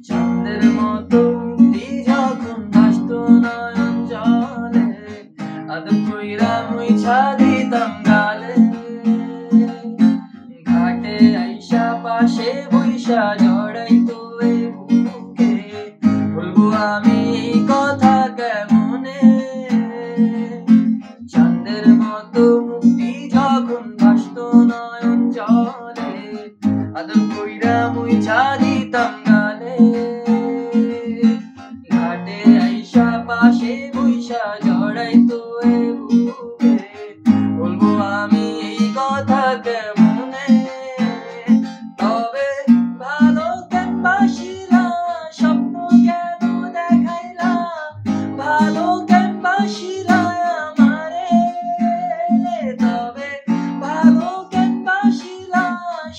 চাঁদের মতো মুক্তি যখন ভাসতো নয়ন জলে, আদর কইরা মুইছা দিতাম গালে। ঘাটে আইসা পাশে বইসা জড়াইতো এই বুকে, বলবো আমি এই কথা কেমনে। চাঁদের মতো মুক্তি যখন ভাসতো নয়ন জলে, আদর কইরা মুইছা দিতাম গালে। ঘাটে আইসা পাশে বইসা জড়াইতো এই বুকে, বলবো আমি এই কথা কেমনে। তবে ভালো কেন বাসিলা, স্বপ্ন কেন দেখাইলা, ভালো কেন বাসিলা আমারে। তবে ভালো কেন বাসিলা,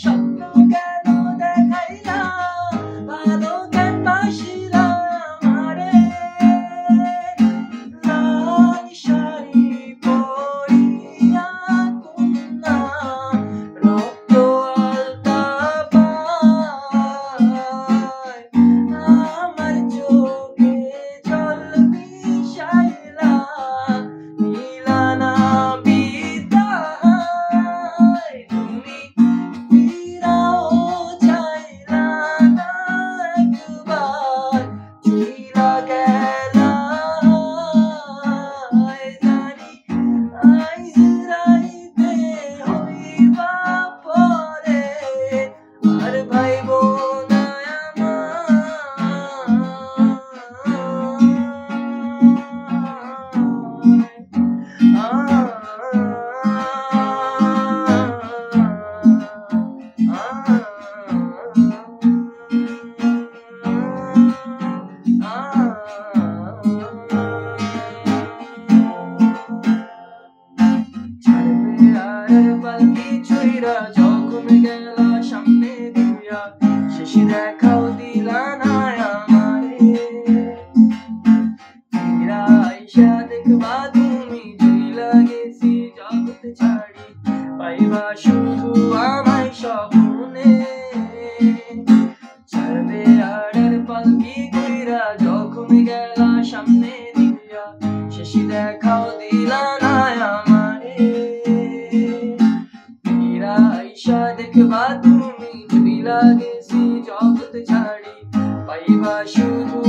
স্বপ্ন কেন দেখাইলা, ভালো কেন বাসিলা আমারে। লাল শাড়ি পরিয়া কন্যা, রক্ত আলতা পায়, আমার চোখে জল মিশাইলা, দিলা না বিদায়। তুমি ফিরাও চাইলা না একবার, চইলা গেলা। জানি আইজ রাইতে হইবা পরে, আর ভাইবো না ছাড়বে আর পালকি ছুঁইরা যখন গেলা সামনে দিয়া, শেষ দেখাও দিলা না আমারে। ফিরা আইসা দেখবা তুমি চইলা গেছি জগৎ ছাড়ি, পাইবা শুধু আমায় স্বপ্নে। ছাড়বে আর পালকি কইরা যখন গেলা সামনে দিয়া, শেষ দেখাও দিলা না আমারে। ফিরা আইসা দেখবা তুমি চইলা গেছি জগৎ ছাড়ি, পাইবা শুধু